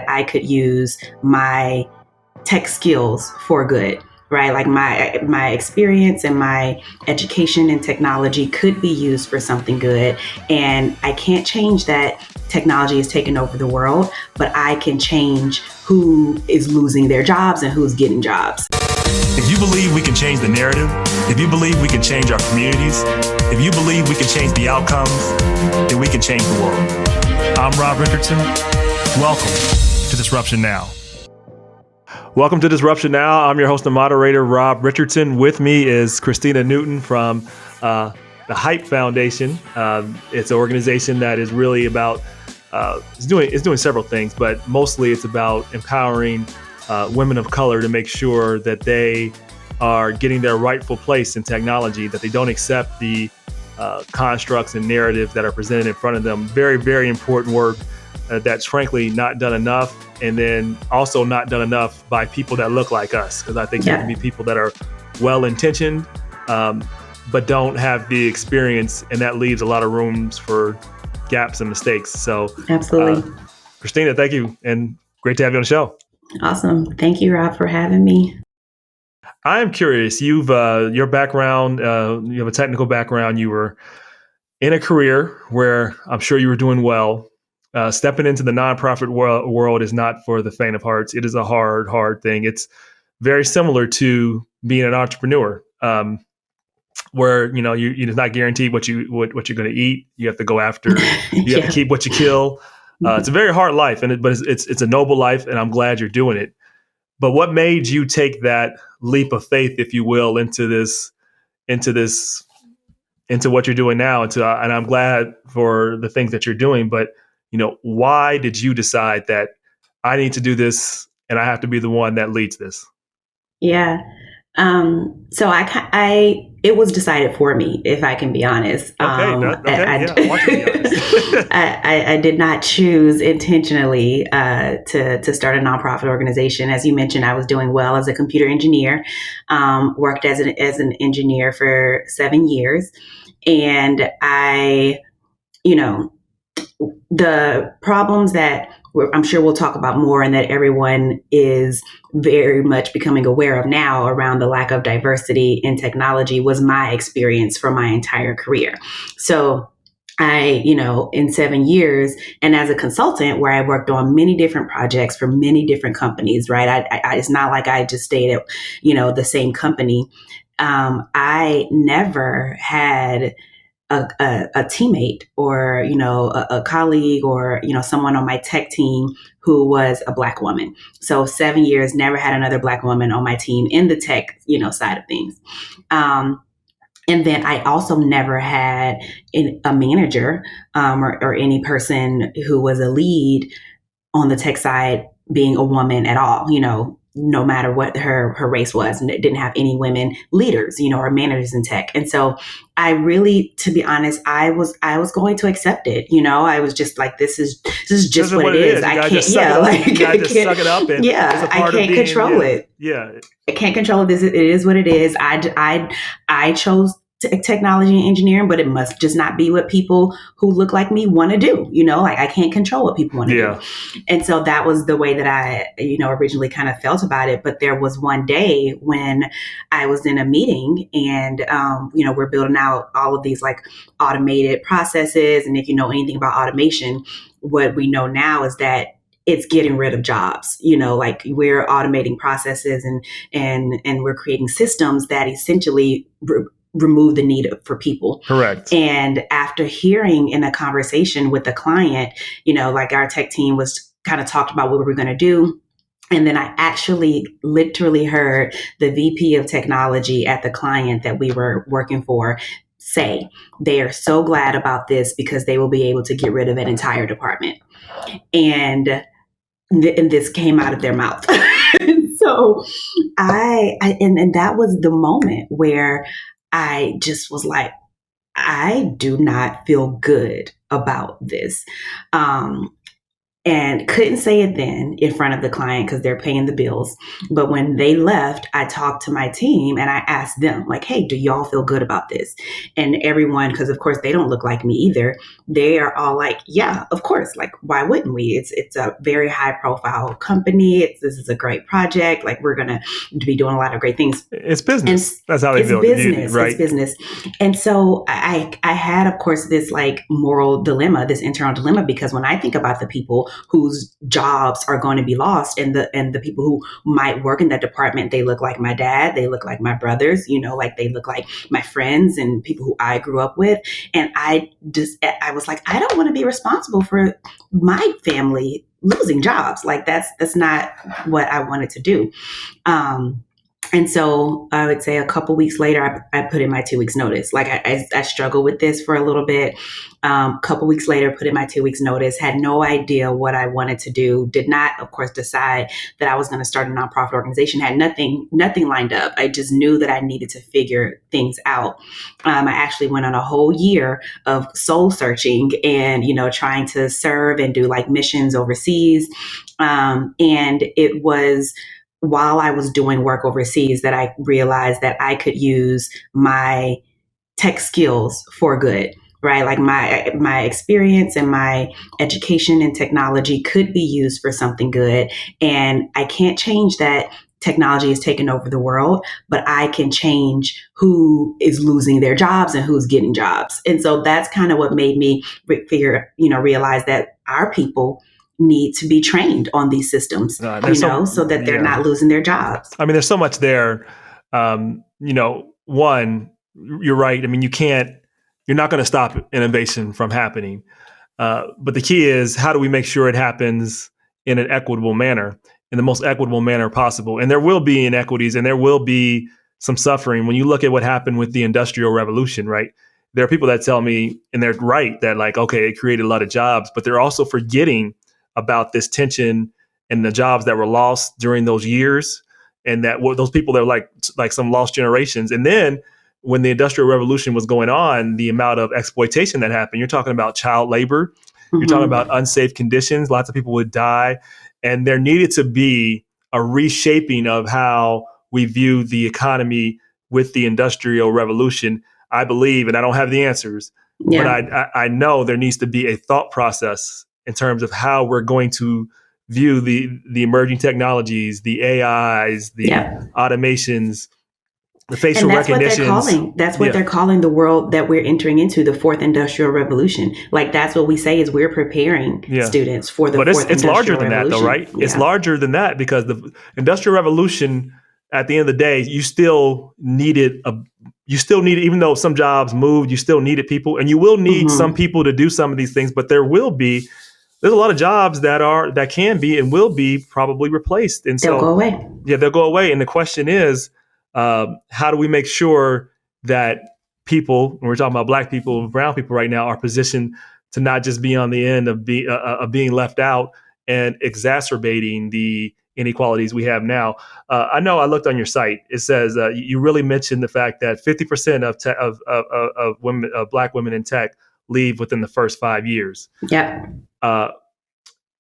I could use my tech skills for good, right? Like my experience and my education in technology could be used for something good. And I can't change that technology is taking over the world, but I can change who is losing their jobs and who's getting jobs. If you believe we can change the narrative, if you believe we can change our communities, if you believe we can change the outcomes, then we can change the world. I'm Rob Richardson. Welcome to Disruption Now. Welcome to Disruption Now. I'm your host and moderator, Rob Richardson. With me is Kristiana Newton from the Hype Foundation. It's an organization that is really about, it's doing several things, but mostly it's about empowering women of color to make sure that they are getting their rightful place in technology, that they don't accept the constructs and narratives that are presented in front of them. Very, very important work that's frankly not done enough, and then also not done enough by people that look like us, because I think there can be people that are well-intentioned, but don't have the experience, and that leaves a lot of rooms for gaps and mistakes. So absolutely. Kristina, thank you, and great to have you on the show. Awesome. Thank you, Rob, for having me. I am curious. You've your background. You have a technical background. You were in a career where I'm sure you were doing well. Stepping into the nonprofit world is not for the faint of hearts. It is a hard thing. It's very similar to being an entrepreneur, where you're not guaranteed what you're going to eat. You have to go after. You have to keep what you kill. It's a very hard life, but it's a noble life, and I'm glad you're doing it. But what made you take that leap of faith, if you will, into what you're doing now? And I'm glad for the things that you're doing. But why did you decide that I need to do this and I have to be the one that leads this? Yeah. So it was decided for me, if I can be honest. I want to be honest. I did not choose intentionally to start a nonprofit organization. As you mentioned, I was doing well as a computer engineer, worked as an engineer for 7 years. And the problems that I'm sure we'll talk about more and that everyone is very much becoming aware of now around the lack of diversity in technology was my experience for my entire career. So I, in 7 years and as a consultant where I worked on many different projects for many different companies, right? It's not like I just stayed at, the same company. I never had a teammate or, a colleague or, someone on my tech team who was a Black woman. So 7 years, never had another Black woman on my team in the tech, side of things. And then I also never had a manager or any person who was a lead on the tech side being a woman at all, no matter what her race was, and it didn't have any women leaders, or managers in tech. And so I really, to be honest, I was going to accept it. I was just like, this is just what it is. I can't, suck it up. And I can't control it. Yeah. I can't control it. It is what it is. I chose technology and engineering, but it must just not be what people who look like me want to do. I can't control what people want to do. And so that was the way that I, originally kind of felt about it. But there was one day when I was in a meeting and, we're building out all of these like automated processes. And if you know anything about automation, what we know now is that it's getting rid of jobs, like we're automating processes and we're creating systems that essentially remove the need for people. Correct. And after hearing in a conversation with the client, like our tech team was kind of talked about what we were going to do. And then I actually literally heard the VP of technology at the client that we were working for say they are so glad about this because they will be able to get rid of an entire department. And this came out of their mouth. So and that was the moment where I just was like, I do not feel good about this. and couldn't say it then in front of the client because they're paying the bills. But when they left, I talked to my team and I asked them, like, hey, do y'all feel good about this? And everyone, because of course they don't look like me either, they are all like, yeah, of course. Like, why wouldn't we? It's a very high profile company. This is a great project. Like, we're going to be doing a lot of great things. It's business. And that's how they feel. Business, right? It's business. And so I had, of course, this like moral dilemma, this internal dilemma, because when I think about the people whose jobs are going to be lost and the people who might work in that department, they look like my dad, they look like my brothers, you know, like they look like my friends and people who I grew up with. And I was like, I don't want to be responsible for my family losing jobs. Like that's not what I wanted to do. And so I would say a couple weeks later, I put in my 2 weeks notice. Like I struggled with this for a little bit. Couple weeks later, put in my 2 weeks notice, had no idea what I wanted to do. Did not, of course, decide that I was going to start a nonprofit organization. Had nothing lined up. I just knew that I needed to figure things out. I actually went on a whole year of soul searching and, you know, trying to serve and do like missions overseas. And it was while I was doing work overseas that I realized that I could use my tech skills for good, right? Like my experience and my education in technology could be used for something good. And I can't change that technology has taken over the world, but I can change who is losing their jobs and who's getting jobs. And so that's kind of what made me realize that our people need to be trained on these systems, so that they're not losing their jobs. I mean, there's so much there. One, you're right. I mean, you're not going to stop innovation from happening. But the key is, how do we make sure it happens in an equitable manner, in the most equitable manner possible? And there will be inequities and there will be some suffering. When you look at what happened with the Industrial Revolution, right? There are people that tell me, and they're right, that like, okay, it created a lot of jobs, but they're also forgetting about this tension and the jobs that were lost during those years, and that those people that were like some lost generations. And then when the Industrial Revolution was going on, the amount of exploitation that happened, you're talking about child labor, you're talking about unsafe conditions, lots of people would die. And there needed to be a reshaping of how we view the economy with the Industrial Revolution, I believe, and I don't have the answers, but I know there needs to be a thought process in terms of how we're going to view the emerging technologies, the AIs, the automations, the facial recognition. That's what they're calling the world that we're entering into, the fourth industrial revolution. Like that's what we say is we're preparing students for the fourth industrial revolution. But it's larger than that though, right? Yeah. It's larger than that because the industrial revolution, at the end of the day, you still needed, even though some jobs moved, you still needed people, and you will need some people to do some of these things, but there's a lot of jobs that can be and will be probably replaced. And they'll go away. Yeah, they'll go away. And the question is, how do we make sure that people, when we're talking about Black people, brown people right now, are positioned to not just be on the end of being left out and exacerbating the inequalities we have now? I know I looked on your site. It says you really mentioned the fact that 50% of women, Black women in tech, leave within the first 5 years. Yeah.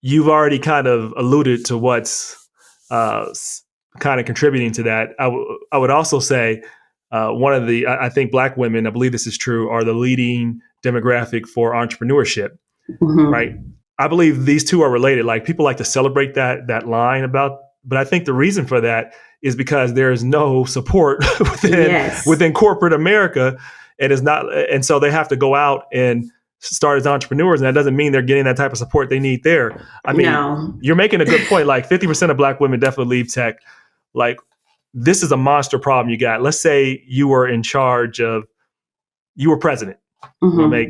You've already kind of alluded to what's kind of contributing to that. I would also say I think Black women, I believe this is true, are the leading demographic for entrepreneurship, right? I believe these two are related. Like people like to celebrate that line but I think the reason for that is because there is no support within corporate America, and so they have to go out and start as entrepreneurs, and that doesn't mean they're getting that type of support they need there. I mean, You're making a good point. Like 50% of Black women definitely leave tech. Like this is a monster problem you got. Let's say you were president. We'll make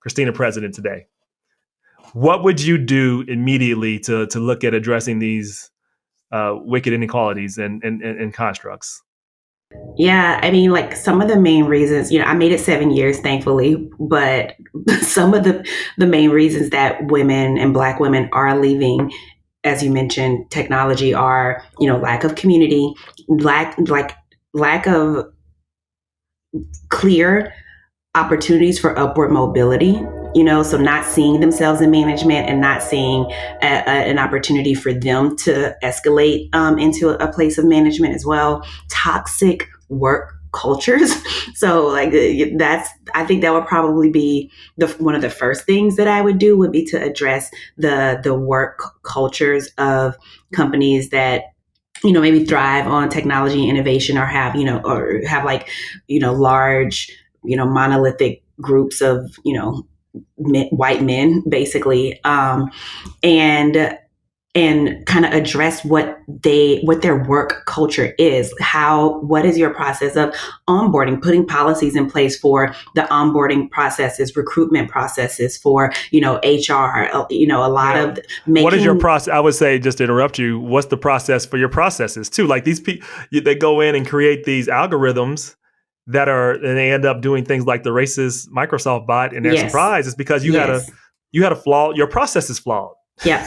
Kristina president today. What would you do immediately to look at addressing these wicked inequalities and constructs? Yeah, I mean, like some of the main reasons, I made it 7 years, thankfully, but some of the main reasons that women and Black women are leaving, as you mentioned, technology are, lack of community, lack of clear opportunities for upward mobility, So not seeing themselves in management and not seeing an opportunity for them to escalate into a place of management as well. Toxic work cultures. So like I think that would probably be one of the first things that I would do would be to address the work cultures of companies that maybe thrive on technology innovation or have like large monolithic groups of white men basically, and kind of address what their work culture is. What is your process of onboarding, putting policies in place for the onboarding processes, recruitment processes for HR, a lot of making. What is your process? I would say, just to interrupt you, what's the process for your processes too? Like these people, they go in and create these algorithms and they end up doing things like the racist Microsoft bot, and they're surprised. It's because you had a flaw. Your process is flawed. Yeah,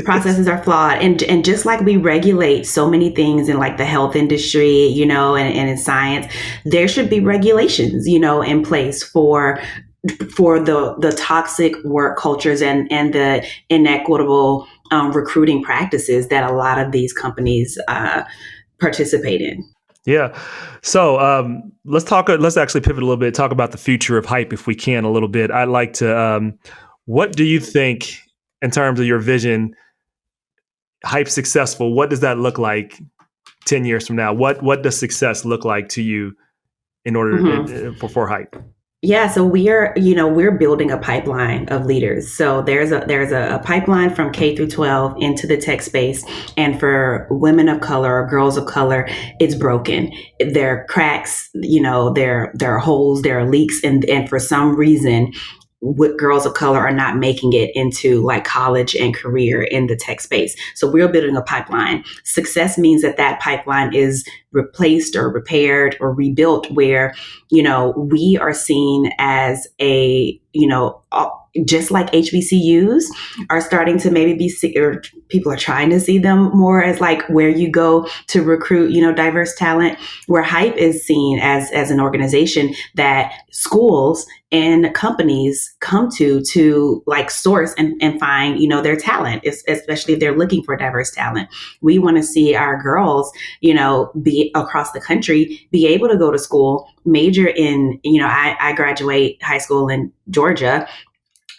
processes are flawed, and just like we regulate so many things in like the health industry, and in science, there should be regulations, in place for the toxic work cultures and the inequitable recruiting practices that a lot of these companies participate in. Yeah. So let's actually pivot a little bit, talk about the future of Hype if we can a little bit. I'd like to, what do you think in terms of your vision, Hype successful? What does that look like 10 years from now? What does success look like to you in order for Hype? Yeah, so we're building a pipeline of leaders. So there's a pipeline from K through 12 into the tech space, and for women of color or girls of color, it's broken. There are cracks, there are holes, there are leaks, and for some reason, girls of color are not making it into like college and career in the tech space. So we're building a pipeline. Success means that pipeline is replaced or repaired or rebuilt, where, we are seen as just like HBCUs are starting to maybe or people are trying to see them more as like where you go to recruit, diverse talent, where Hype is seen as an organization that schools and companies come to like source and find, their talent, especially if they're looking for diverse talent. We want to see our girls, be across the country, be able to go to school, major in, I graduate high school in Georgia.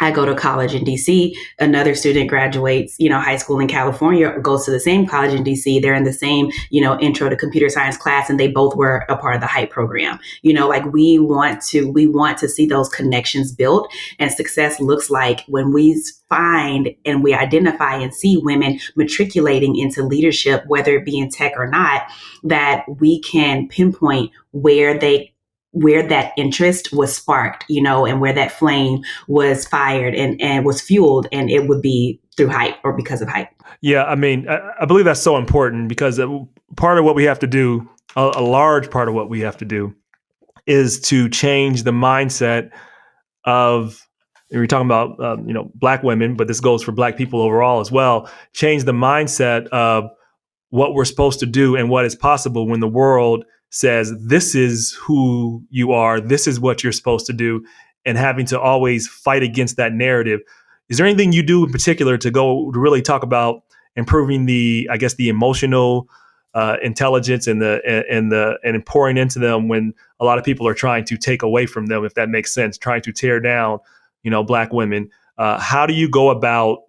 I go to college in DC. Another student graduates, high school in California, goes to the same college in DC. They're in the same, intro to computer science class, and they both were a part of the Hype program. Like we want to see those connections built, and success looks like when we find and we identify and see women matriculating into leadership, whether it be in tech or not, that we can pinpoint where that interest was sparked, and where that flame was fired and was fueled, and it would be through Hype or because of Hype. Yeah, I mean, I believe that's so important because part of what we have to do, a large part of what we have to do, is to change the mindset of, we're talking about, Black women, but this goes for Black people overall as well, change the mindset of what we're supposed to do and what is possible when the world says, this is who you are, this is what you're supposed to do, and having to always fight against that narrative. Is there anything you do in particular to really talk about improving the emotional intelligence and pouring into them when a lot of people are trying to take away from them, if that makes sense, trying to tear down, Black women? How do you go about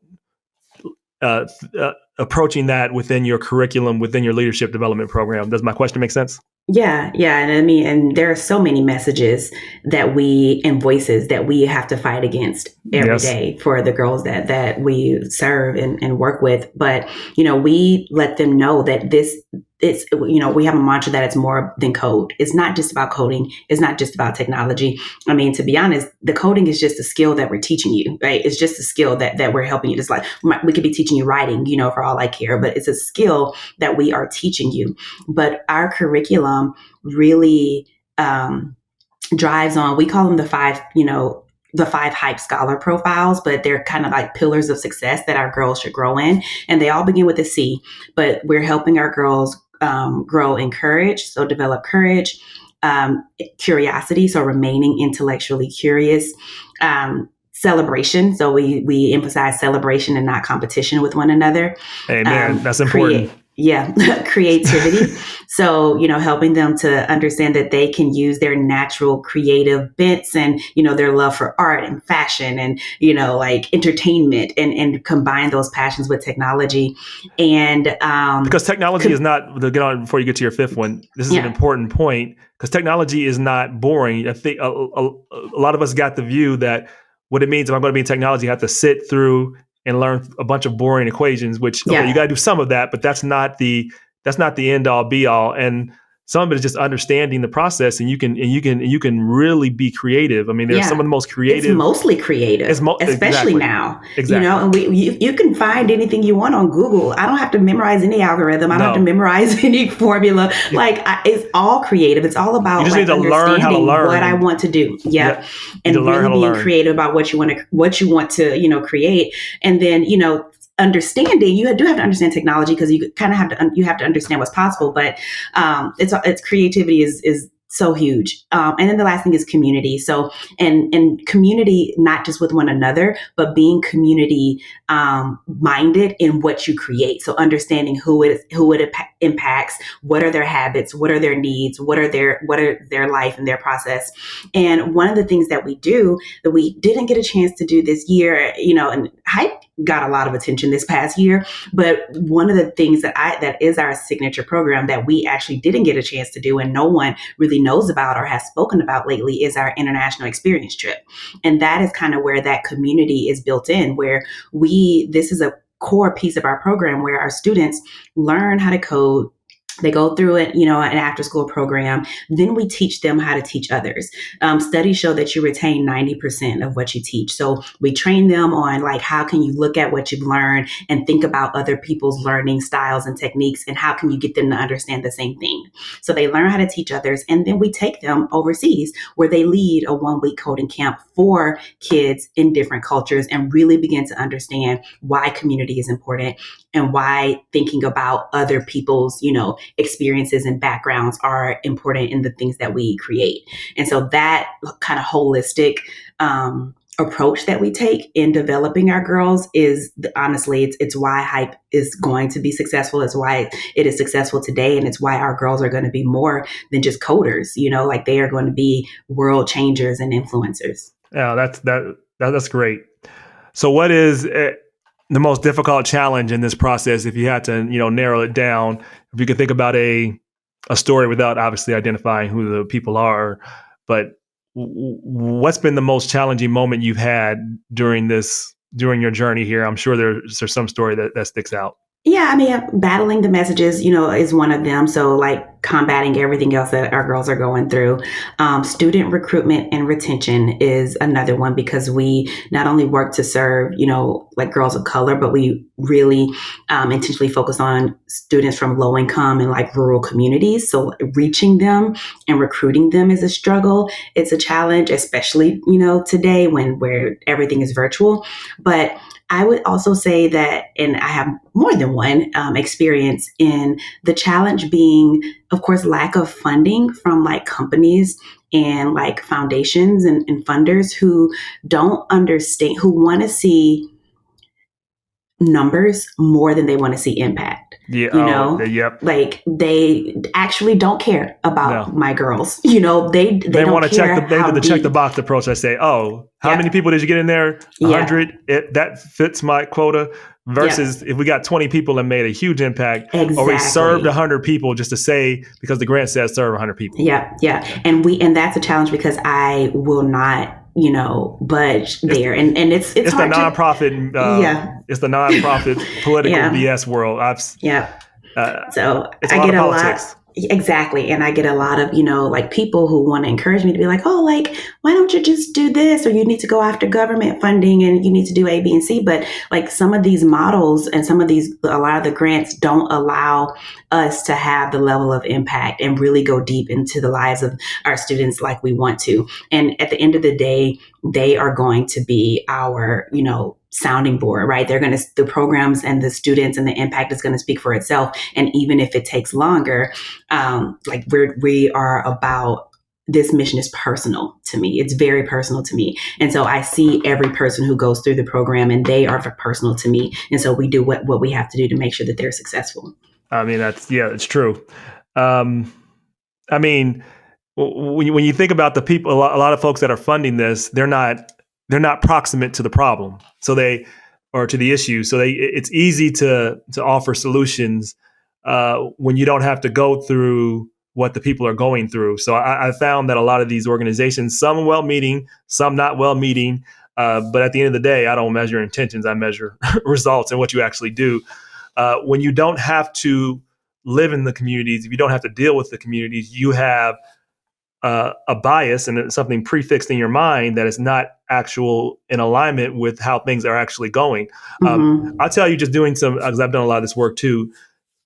approaching that within your curriculum, within your leadership development program? Does my question make sense? Yeah. And I mean, and there are so many messages and voices that we have to fight against every day for the girls that we serve and work with. But, we let them know that we have a mantra that it's more than code. It's not just about coding. It's not just about technology. I mean, to be honest, the coding is just a skill that we're teaching you, right? It's just a skill that we're helping you. Just like we could be teaching you writing, for all I care, but it's a skill that we are teaching you. But our curriculum really drives on, we call them the five Hype scholar profiles, but they're kind of like pillars of success that our girls should grow in. And they all begin with a C, but we're helping our girls grow in courage. So develop courage, curiosity. So remaining intellectually curious, celebration. So we emphasize celebration and not competition with one another. Amen. That's important. Creativity. So, helping them to understand that they can use their natural creative bents and, their love for art and fashion and, like entertainment and combine those passions with technology. And because technology is not, to get on before you get to your fifth one, this is an important point, because technology is not boring. I think a lot of us got the view that what it means if I'm going to be in technology, I have to sit through and learn a bunch of boring equations, which, you got to do some of that, but that's not the end all be all. And some of it is just understanding the process, and you can really be creative. I mean, there's some of the most creative. It's mostly creative, especially now. Exactly. And you can find anything you want on Google. I don't have to memorize any algorithm. I don't have to memorize any formula. It's all creative. It's all about you just need to learn how to learn what I want to do. And really being creative about what you want to create, and then understanding, you do have to understand technology, because you kind of have to understand what's possible, but it's creativity is so huge. And then the last thing is community. So, and community, not just with one another, but being community minded in what you create. So understanding who it impacts, what are their habits, what are their needs, what are their life and their process. And one of the things that we do that we didn't get a chance to do this year, and Hype got a lot of attention this past year, but one of the things that is our signature program that we actually didn't get a chance to do, and no one really knows about or has spoken about lately, is our international experience trip. And that is kind of where that community is built in, where this is a core piece of our program where our students learn how to code. They go through it, an after school program. Then we teach them how to teach others. Studies show that you retain 90% of what you teach. So we train them on how can you look at what you've learned and think about other people's learning styles and techniques, and how can you get them to understand the same thing. So they learn how to teach others. And then we take them overseas, where they lead a 1-week coding camp for kids in different cultures, and really begin to understand why community is important and why thinking about other people's, experiences and backgrounds are important in the things that we create. And so that kind of holistic approach that we take in developing our girls is honestly, it's why Hype is going to be successful. It's why it is successful today. And it's why our girls are going to be more than just coders, they are going to be world changers and influencers. Yeah, that's great. So what is the most difficult challenge in this process, if you had to, narrow it down? If you could think about a story without obviously identifying who the people are, but what's been the most challenging moment you've had during your journey here? I'm sure there's some story that sticks out. Yeah, I mean, battling the messages, is one of them. So combating everything else that our girls are going through. Student recruitment and retention is another one, because we not only work to serve, girls of color, but we really intentionally focus on students from low income and rural communities. So reaching them and recruiting them is a struggle. It's a challenge, especially, today where everything is virtual. But I would also say that, and I have more than one experience in the challenge being, of course, lack of funding from companies and foundations and funders who don't understand, who want to see numbers more than they want to see impact. Yeah. Yep. They actually don't care about my girls. They want to check the box approach. I say, how many people did you get in there? 100. That fits my quota. Versus if we got 20 people and made a huge impact, or we served 100 people, just to say, because the grant says serve 100 people. Yeah. And that's a challenge, because I will not budge there. And it's the nonprofit. It's the nonprofit political BS world. So it's I get a lot. Exactly. And I get a lot of, people who want to encourage me to be why don't you just do this? Or you need to go after government funding and you need to do A, B, and C. But some of these models and a lot of the grants don't allow us to have the level of impact and really go deep into the lives of our students like we want to. And at the end of the day, they are going to be our, sounding board, right? The programs and the students and the impact is going to speak for itself. And even if it takes longer, we are about this mission is personal to me. It's very personal to me. And so I see every person who goes through the program and they are personal to me. And so we do what we have to do to make sure that they're successful. I mean, it's true. I mean, when you think about the people, a lot of folks that are funding this, they're not proximate to the problem. Or to the issue. So it's easy to offer solutions when you don't have to go through what the people are going through. So I found that a lot of these organizations, some well-meaning, some not well-meaning, but at the end of the day, I don't measure intentions. I measure results and what you actually do. When you don't have to live in the communities, if you don't have to deal with the communities, you have a bias and something prefixed in your mind that is not actual in alignment with how things are actually going. I'll tell you, just doing because I've done a lot of this work too,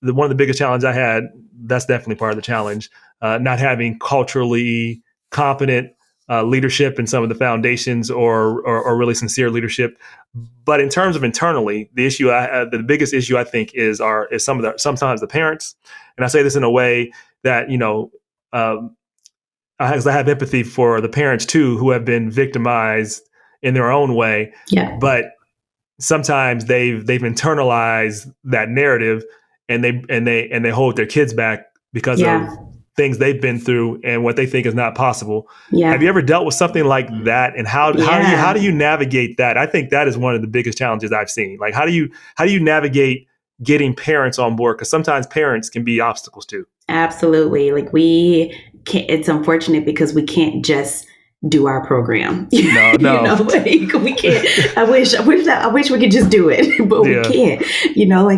one of the biggest challenges I had, that's definitely part of the challenge, not having culturally competent leadership in some of the foundations or really sincere leadership. But in terms of internally, the biggest issue I think is sometimes the parents. And I say this in a way that, I have empathy for the parents too, who have been victimized in their own way. Yeah. But sometimes they've internalized that narrative, and they hold their kids back because of things they've been through and what they think is not possible. Yeah. Have you ever dealt with something like that? And how do you navigate that? I think that is one of the biggest challenges I've seen. Like, how do you navigate getting parents on board? Because sometimes parents can be obstacles too. Absolutely. Like it's unfortunate because we can't just do our program. No. We can't. I wish we could just do it, but we can't.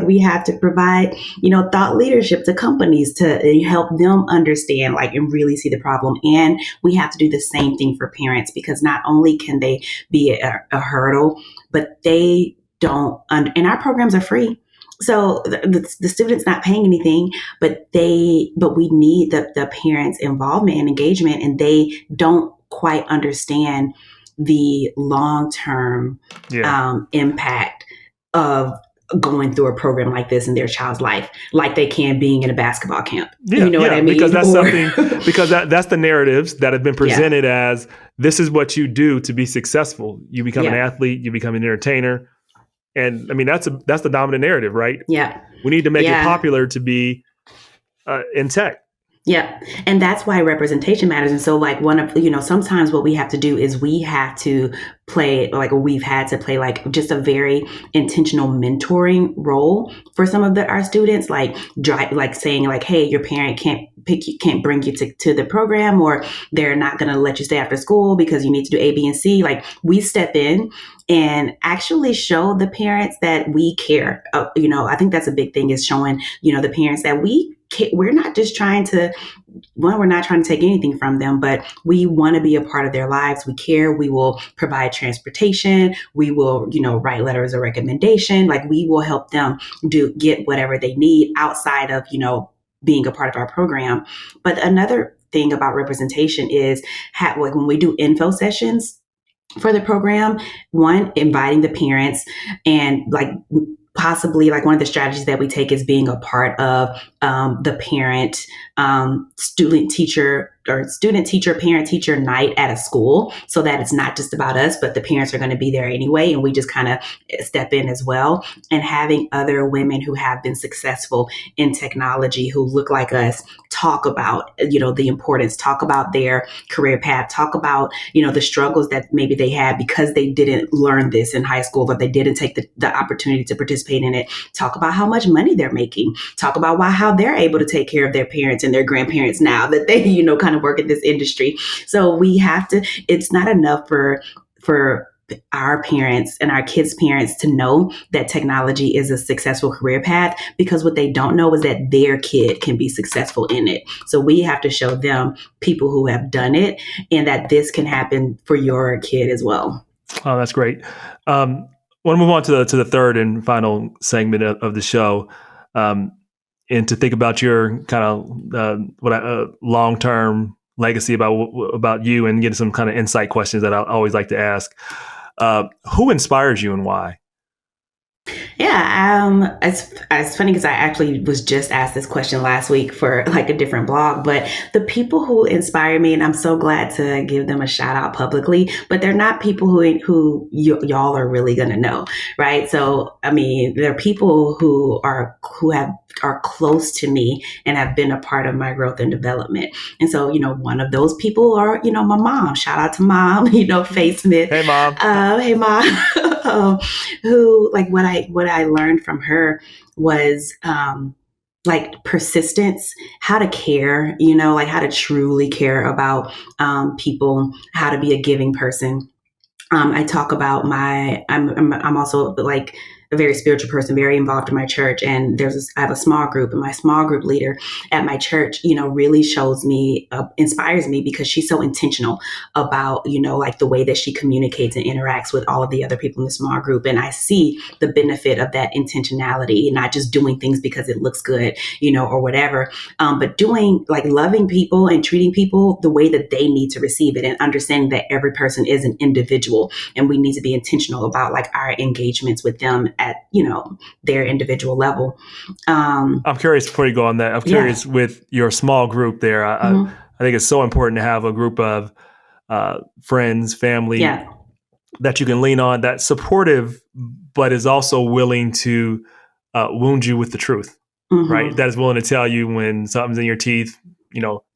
We have to provide, thought leadership to companies to help them understand, and really see the problem. And we have to do the same thing for parents, because not only can they be a hurdle, but they don't. And our programs are free. So the student's not paying anything, but we need the parents' involvement and engagement, and they don't quite understand the long-term impact of going through a program like this in their child's life, like they can being in a basketball camp. You know what I mean? Because that's the narratives that have been presented as, this is what you do to be successful. You become an athlete, you become an entertainer. And I mean, that's the dominant narrative, right? Yeah. We need to make it popular to be in tech. Yeah. And that's why representation matters. And so sometimes what we have to do is we have to play, we've had to play just a very intentional mentoring role for some of our students, saying hey, your parent can't bring you to the program, or they're not going to let you stay after school because you need to do A, B, and C. We step in and actually show the parents that we care. I think that's a big thing, is showing, the parents that we're not just trying to, we're not trying to take anything from them, but we want to be a part of their lives. We care. We will provide transportation. We will, write letters of recommendation. We will help them get whatever they need outside of, being a part of our program. But another thing about representation is when we do info sessions for the program, one, inviting the parents, and possibly one of the strategies that we take is being a part of the parent student teacher parent teacher night at a school, so that it's not just about us, but the parents are going to be there anyway, and we just kind of step in as well. And having other women who have been successful in technology, who look like us, talk about the importance, talk about their career path, talk about the struggles that maybe they had because they didn't learn this in high school, or they didn't take the opportunity to participate in it. Talk about how much money they're making. Talk about how they're able to take care of their parents and their grandparents now that they kind of work in this industry. So we have to. It's not enough for our parents and our kids' parents to know that technology is a successful career path, because what they don't know is that their kid can be successful in it. So we have to show them people who have done it, and that this can happen for your kid as well. Oh, that's great. I want to move on to the third and final segment of the show, and to think about your kind of long-term legacy about you, and get some kind of insight questions that I always like to ask. Who inspires you and why? Yeah, it's funny because I actually was just asked this question last week for like a different blog, but the people who inspire me, and I'm so glad to give them a shout out publicly, but they're not people y'all are really gonna know, right? So I mean, there are people are close to me and have been a part of my growth and development. And so, one of those people are, my mom. Shout out to mom, Faye Smith. Hey, Mom. Hey, mom. Who, like, what I learned from her was like persistence, how to care, like how to truly care about people, how to be a giving person. I talk about I'm also like a very spiritual person, very involved in my church. And I have a small group, and my small group leader at my church, really inspires me because she's so intentional about, like the way that she communicates and interacts with all of the other people in the small group. And I see the benefit of that intentionality, not just doing things because it looks good, or whatever, but doing, like, loving people and treating people the way that they need to receive it, and understanding that every person is an individual, and we need to be intentional about like our engagements with them at, their individual level. I'm curious, before you go on that, I'm curious with your small group there. I think it's so important to have a group of friends, family that you can lean on, that's supportive, but is also willing to wound you with the truth, right? That is willing to tell you when something's in your teeth,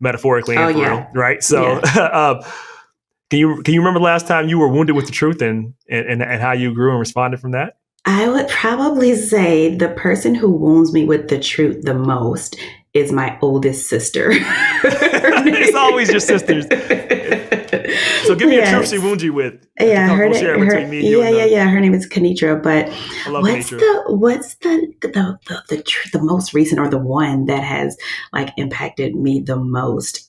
metaphorically and for real, right? So can you remember the last time you were wounded with the truth and how you grew and responded from that? I would probably say the person who wounds me with the truth the most is my oldest sister. It's always your sisters. So give me a truth she wounds you with. Between me, you and her name is Kenitra. But what's the most recent, or the one that has like impacted me the most?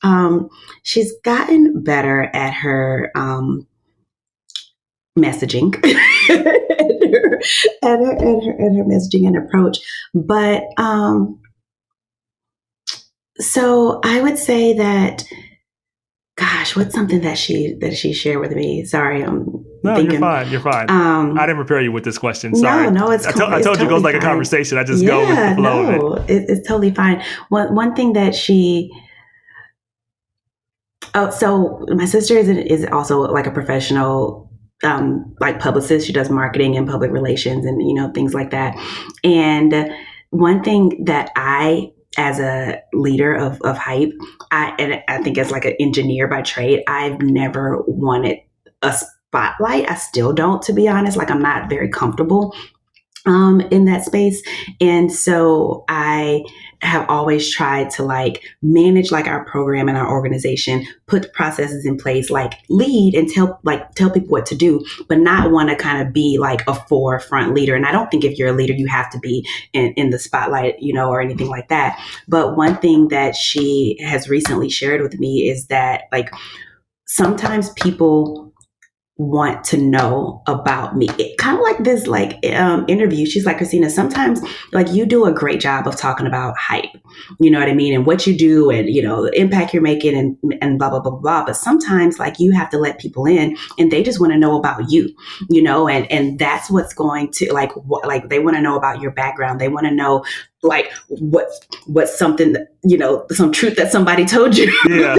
She's gotten better at her messaging and her messaging and approach. But so I would say that, gosh, what's something that she shared with me? Sorry, No, thinking. You're fine. I didn't prepare you with this question. Sorry. No, I told you it goes like a conversation. I just go with the flow of it. It's totally fine. One thing that so my sister is also like a professional like publicist. She does marketing and public relations and things like that. And one thing that I, as a leader of Hype, I think as like an engineer by trade, I've never wanted a spotlight. I still don't, to be honest. Like, I'm not very comfortable in that space. And so I have always tried to like manage like our program and our organization, put processes in place, like lead and tell people what to do, but not want to kind of be like a forefront leader. And I don't think if you're a leader, you have to be in the spotlight, or anything like that. But one thing that she has recently shared with me is that, like, sometimes people want to know about me. Kind of like this interview. She's like, Kristina, sometimes like you do a great job of talking about Hype, you know what I mean? And what you do and, the impact you're making and blah, blah, blah, blah. But sometimes like you have to let people in and they just want to know about you, and that's what's going to like they want to know about your background. They want to know like what's something, some truth that somebody told you. Yeah.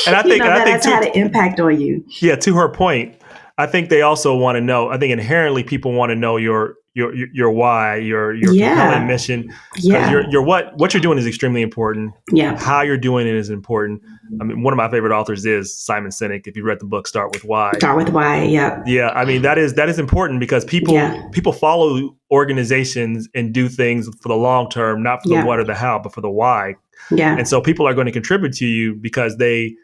And I think that's had an impact on you. Yeah. To her point, I think they also want to know. I think inherently people want to know your why, your compelling mission. Yeah. Your what you're doing is extremely important. Yeah. How you're doing it is important. I mean, one of my favorite authors is Simon Sinek. If you read the book, Start With Why. Start with why. Yeah. Yeah. I mean, that is important because people follow organizations and do things for the long term, not for the what or the how, but for the why. Yeah. And so people are going to contribute to you because they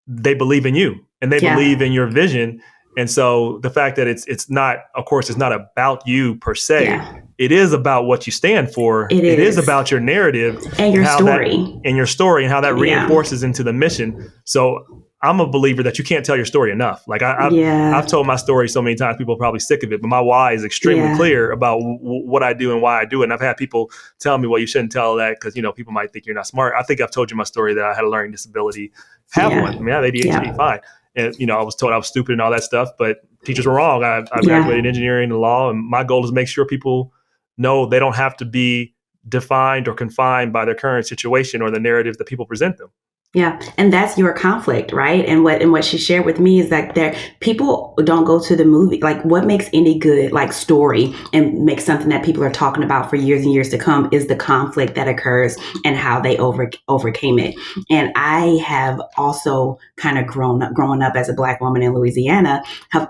believe in you and they believe in your vision. And so the fact that it's not, of course, it's not about you per se. Yeah. It is about what you stand for. It is about your narrative and your story. And how that reinforces into the mission. So I'm a believer that you can't tell your story enough. Like I've told my story so many times, people are probably sick of it, but my why is extremely clear about what I do and why I do it. And I've had people tell me, well, you shouldn't tell that because, people might think you're not smart. I think I've told you my story that I had a learning disability, have one. I mean, I have ADHD, fine. And, I was told I was stupid and all that stuff, but teachers were wrong. I graduated engineering and law, and my goal is to make sure people know they don't have to be defined or confined by their current situation or the narrative that people present them. Yeah. And that's your conflict, right? And what she shared with me is that people don't go to the movie. Like, what makes any good story and makes something that people are talking about for years and years to come is the conflict that occurs and how they overcame it. And I have also kind of growing up as a Black woman in Louisiana, have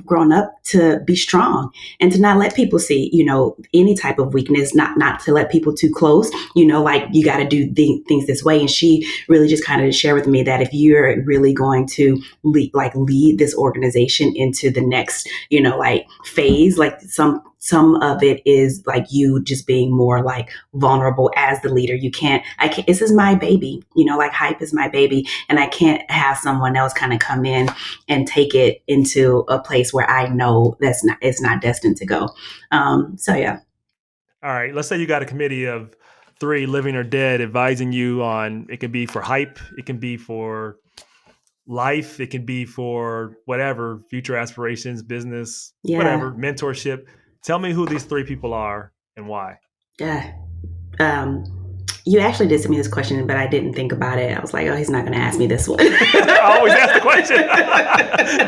grown up to be strong and to not let people see, any type of weakness, not to let people too close, you got to do things this way. And she really just kind of share with me that if you're really going to lead this organization into the next, phase, some of it is you just being more vulnerable as the leader. This is my baby, Hype is my baby. And I can't have someone else kind of come in and take it into a place where I know it's not destined to go. So yeah. All right. Let's say you got a committee of 3, living or dead, advising you on, it can be for Hype, it can be for life, it can be for whatever, future aspirations, business, whatever, mentorship. Tell me who these 3 people are and why. You actually did send me this question, but I didn't think about it. I was like, oh, he's not going to ask me this one. I always ask the question.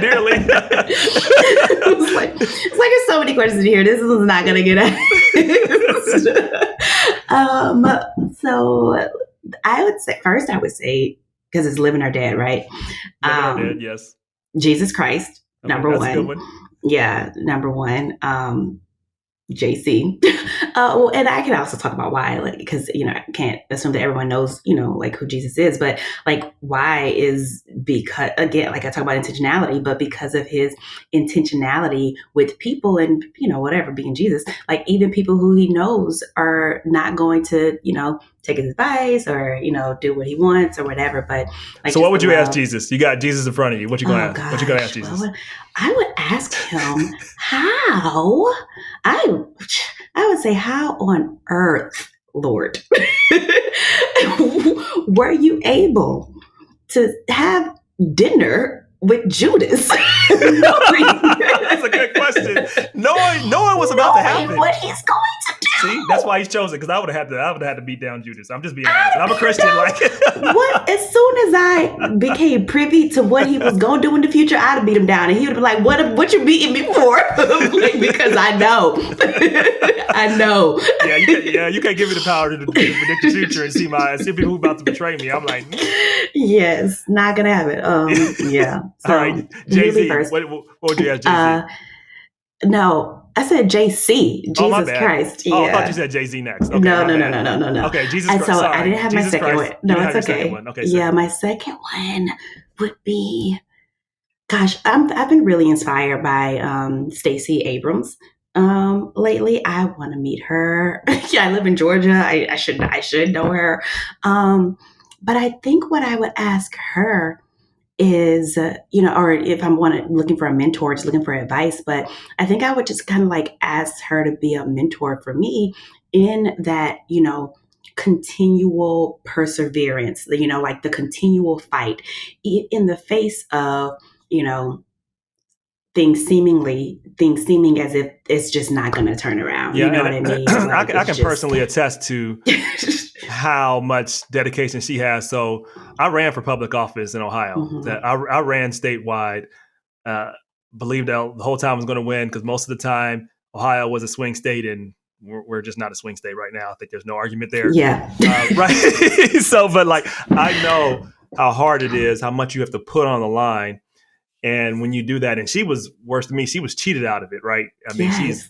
Dearly. it's like there's so many questions here. This one's not going to get asked. So I would say, because it's living or dead, right? Living or dead, yes. Jesus Christ, number that's one. A good one. Yeah, number one. JC. And I can also talk about why, because, I can't assume that everyone knows, who Jesus is, but why is because, again, I talk about intentionality, but because of his intentionality with people and, whatever, being Jesus, even people who he knows are not going to, take his advice or, do what he wants or whatever. But so what would you ask Jesus? You got Jesus in front of you. What you going to ask? What you going to ask Jesus? Well, I would ask him how. I would say, how on earth, Lord, were you able to have dinner with Judas? That's a good question. Knowing what's about to happen. What he's going to do. See, that's why he's chosen, because I would have had to beat down Judas. I'm just being honest. And I'm a Christian. What? As soon as I became privy to what he was going to do in the future, I'd have beat him down, and he would be like, "What you beating me for?" Because I know, I know. You can't give me the power to predict the future and see people who are about to betray me. I'm like, yes, not gonna have it. Yeah. So, all right, Jay-Z. What would you ask Jay-Z? No, I said JC, Jesus Christ. Oh, I thought you said Jay-Z next. Okay, no. Okay, Jesus Christ. So sorry. I didn't have Jesus my second Christ. one. No, it's okay. Okay, yeah, my second one would be, gosh, I've been really inspired by Stacey Abrams. Lately, I want to meet her. I live in Georgia. I should know her. But I think what I would ask her is, or if I'm looking for a mentor, just looking for advice, but I think I would just kind of ask her to be a mentor for me in that, continual perseverance, the continual fight in the face of, things seeming as if it's just not going to turn around. Yeah, you know what I mean? I can personally attest to how much dedication she has. So I ran for public office in Ohio. Mm-hmm. I ran statewide. Believed that the whole time I was going to win, because most of the time Ohio was a swing state, and we're just not a swing state right now. I think there's no argument there. Yeah. Right. So, but I know how hard it is, how much you have to put on the line. And when you do that, and she was worse than me, she was cheated out of it, right? I mean, yes.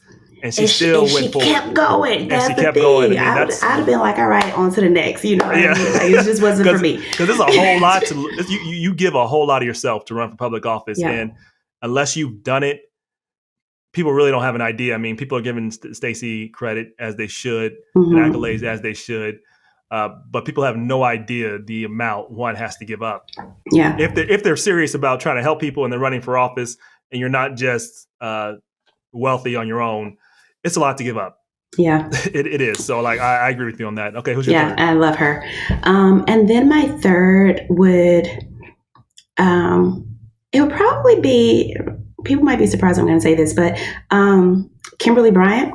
she still went forward. She kept going. And she kept going. I mean, I'd have been like, all right, on to the next. You know what I mean? It just wasn't for me. Because there's a whole lot to you give a whole lot of yourself to run for public office, and unless you've done it, people really don't have an idea. I mean, people are giving Stacey credit as they should, and accolades as they should. But people have no idea the amount one has to give up. Yeah. If they're serious about trying to help people and they're running for office, and you're not just wealthy on your own, it's a lot to give up. Yeah. It is. So I agree with you on that. Okay, who's your third? Yeah, I love her. And then my third would It would probably be, people might be surprised I'm going to say this, but Kimberly Bryant.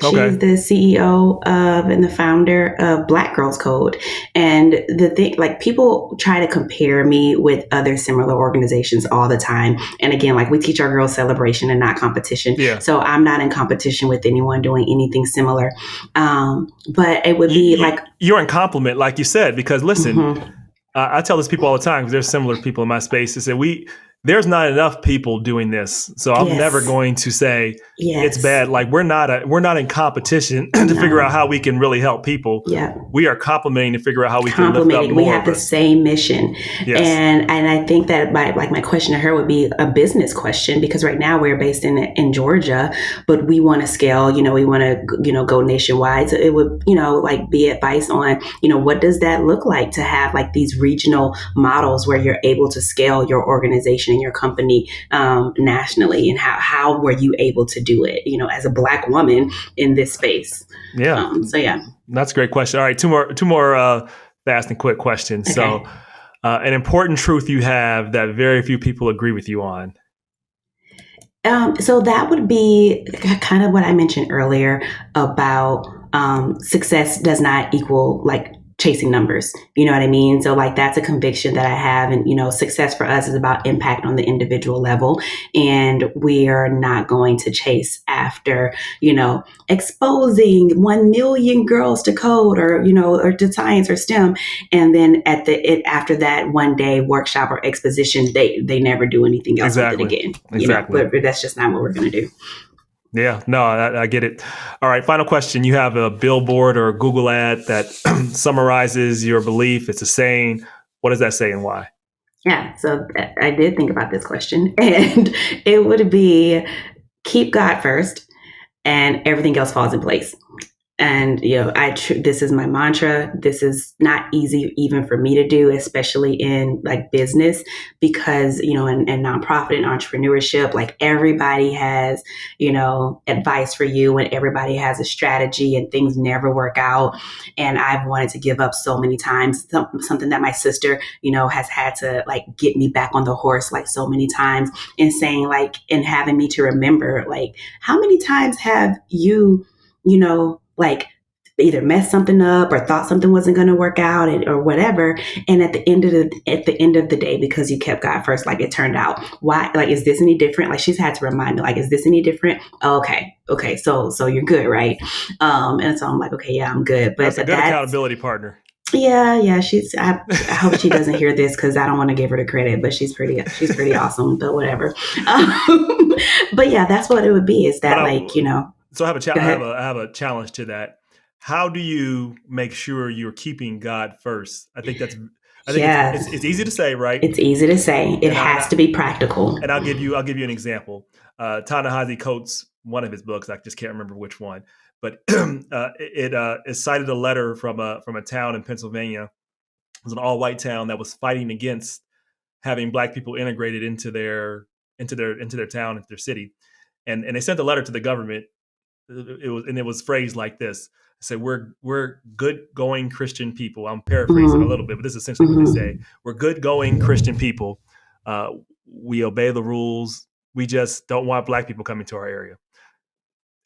Okay. She's the CEO of and the founder of Black Girls Code. And the thing, like, people try to compare me with other similar organizations all the time. And again, like, we teach our girls celebration and not competition. Yeah. So I'm not in competition with anyone doing anything similar. But it would be like, you're in compliment, like you said, because listen, I tell this people all the time, because there's similar people in my space, is that there's not enough people doing this. So I'm never going to say it's bad. Like, we're not in competition to figure out how we can really help people. Yeah. We are complimenting to figure out how we can lift up more. We have the same mission. Yes. And I think that my question to her would be a business question, because right now we're based in Georgia, but we want to scale, we want to, go nationwide. So it would, like, be advice on, what does that look like to have like these regional models where you're able to scale your organization and your company nationally, and how were you able to do it, as a Black woman in this space? Yeah. That's a great question. All right, two more fast and quick questions. Okay. So, an important truth you have that very few people agree with you on. So that would be kind of what I mentioned earlier about success does not equal like chasing numbers. You know what I mean? So like, that's a conviction that I have. And, success for us is about impact on the individual level. And we are not going to chase after, exposing 1 million girls to code or, or to science or STEM. And then after that one day workshop or exposition, they never do anything else with it again. Exactly. But that's just not what we're going to do. Yeah, no, I get it. All right, final question. You have a billboard or a Google ad that summarizes your belief. It's a saying. What does that say and why? Yeah, so I did think about this question, and it would be keep God first and everything else falls in place. And, this is my mantra. This is not easy even for me to do, especially in like business, because, in nonprofit and entrepreneurship, like everybody has, advice for you and everybody has a strategy and things never work out. And I've wanted to give up so many times, something that my sister, has had to like get me back on the horse like so many times, and saying like, and having me to remember, like, how many times have you, like either messed something up or thought something wasn't going to work out or whatever. And at the end of the day, because you kept God first, like it turned out. Why? Like, is this any different? Like, she's had to remind me, like, is this any different? Oh, okay. So you're good, right? And so I'm like, okay, yeah, I'm good. But that's a good accountability partner. Yeah. I hope she doesn't hear this, because I don't want to give her the credit, but she's pretty awesome, but whatever. But yeah, that's what it would be, is that So I have a challenge to that. How do you make sure you're keeping God first? I think it's easy to say, right? It's easy to say. It has to be practical. And I'll give you an example. Ta-Nehisi quotes one of his books. I just can't remember which one, but it cited a letter from a town in Pennsylvania. It was an all-white town that was fighting against having Black people integrated into their town, into their city, and they sent a letter to the government. It was phrased like this. I said, we're good going Christian people. I'm paraphrasing a little bit, but this is essentially what they say. We're good going Christian people. We obey the rules. We just don't want Black people coming to our area.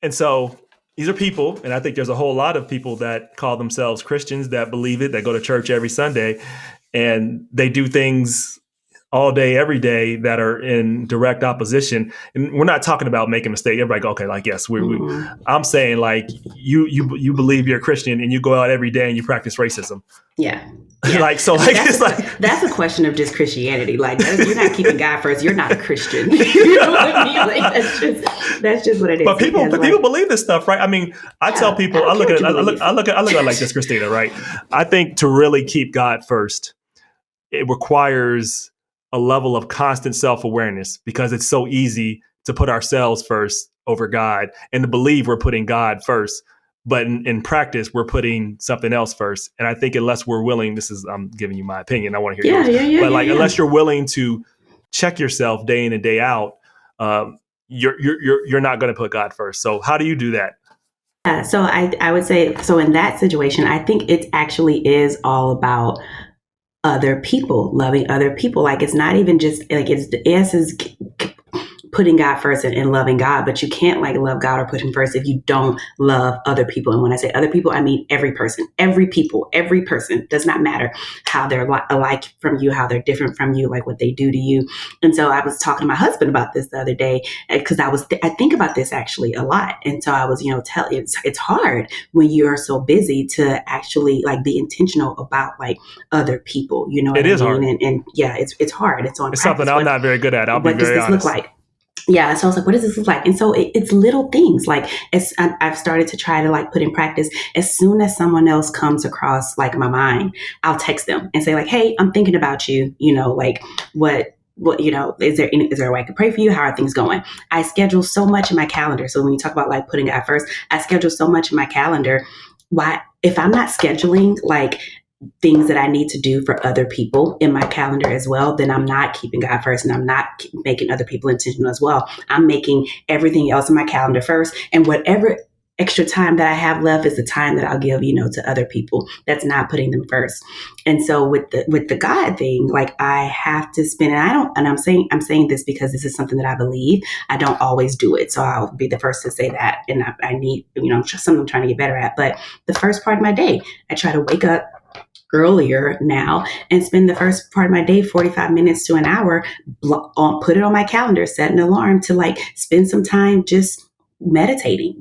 And so these are people, and I think there's a whole lot of people that call themselves Christians, that believe it, that go to church every Sunday, and they do things all day, every day that are in direct opposition. And we're not talking about making a mistake. Everybody go, okay, like, yes, I'm saying like you believe you're a Christian and you go out every day and you practice racism. Yeah. That's a question of just Christianity. Like, you're not keeping God first. You're not a Christian. You know what I mean? Like, that's just what it is. But people believe this stuff, right? I mean, I tell people, I look at it like this, Kristina, right? I think to really keep God first, it requires a level of constant self-awareness, because it's so easy to put ourselves first over God and to believe we're putting God first. But in practice, we're putting something else first. And I think unless we're willing, I'm giving you my opinion. I want to hear yours. But unless you're willing to check yourself day in and day out, you're not going to put God first. So how do you do that? Yeah, so I would say, so in that situation, I think it actually is all about other people, loving other people. Like, it's not even just like, it's the S is putting God first and loving God, but you can't like love God or put him first if you don't love other people. And when I say other people, I mean every person, every person. Does not matter how they're alike from you, how they're different from you, like what they do to you. And so I was talking to my husband about this the other day, because I think about this actually a lot. And so I was, it's hard when you are so busy to actually like be intentional about like other people, you know what It I is mean? hard. And yeah, it's hard. It's on It's something I'm not very good at. I'll be what does very this look honest. like? Yeah. So I was like, what does this look like? And so it's little things like I've started to try to like put in practice. As soon as someone else comes across like my mind, I'll text them and say like, hey, I'm thinking about you, like what, is there a way I could pray for you? How are things going? I schedule so much in my calendar. So when you talk about like putting God first, I schedule so much in my calendar. Why, if I'm not scheduling like things that I need to do for other people in my calendar as well, then I'm not keeping God first, and I'm not making other people intentional as well. I'm making everything else in my calendar first, and whatever extra time that I have left is the time that I'll give, to other people. That's not putting them first. And so with the God thing, like I have to spend, and I'm saying this because this is something that I believe. I don't always do it. So I'll be the first to say that. And I need, something I'm trying to get better at. But the first part of my day, I try to wake up earlier now and spend the first part of my day, 45 minutes to an hour, put it on my calendar, set an alarm to like spend some time just meditating,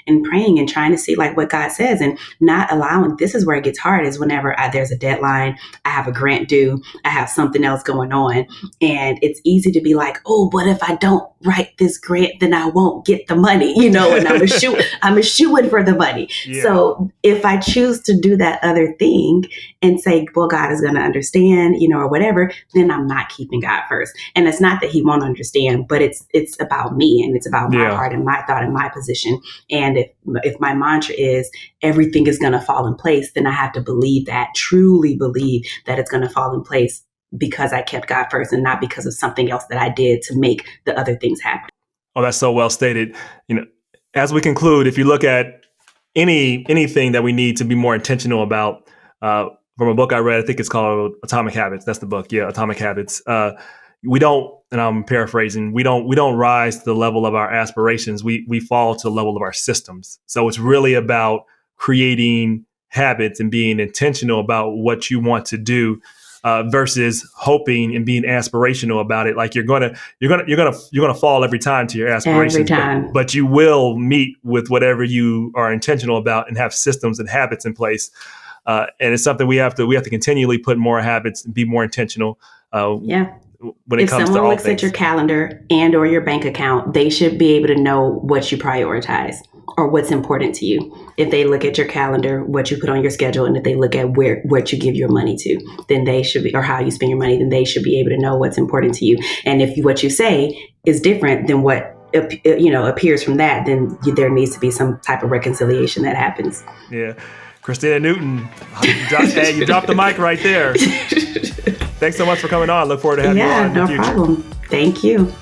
and praying and trying to see like what God says, and not allowing, this is where it gets hard, is whenever there's a deadline, I have a grant due, I have something else going on. And it's easy to be like, oh, but if I don't write this grant, then I won't get the money, and I'm a shoo-in for the money. Yeah. So if I choose to do that other thing and say, well, God is going to understand, or whatever, then I'm not keeping God first. And it's not that he won't understand, but it's about me, and it's about my heart and my thought and my position. And if my mantra is everything is going to fall in place, then I have to truly believe that it's going to fall in place because I kept God first, and not because of something else that I did to make the other things happen. Oh, that's so well stated. As we conclude, if you look at anything that we need to be more intentional about, from a book I read, I think it's called Atomic Habits. That's the book. Yeah. Atomic Habits. We don't, and I'm paraphrasing, we don't rise to the level of our aspirations. We fall to the level of our systems. So it's really about creating habits and being intentional about what you want to do, versus hoping and being aspirational about it. Like you're gonna fall every time to your aspirations, every time. But you will meet with whatever you are intentional about and have systems and habits in place. And it's something we have to continually put more habits and be more intentional. When it comes to all things. If someone looks at your calendar and or your bank account, they should be able to know what you prioritize or what's important to you. If they look at your calendar, what you put on your schedule, and if they look at what you give your money to, then they should be, or how you spend your money, then they should be able to know what's important to you. And if what you say is different than what appears from that, then there needs to be some type of reconciliation that happens. Yeah. Kristian Newton, you dropped the mic right there. Thanks so much for coming on. Look forward to having you on in the future. Yeah, no problem. Thank you.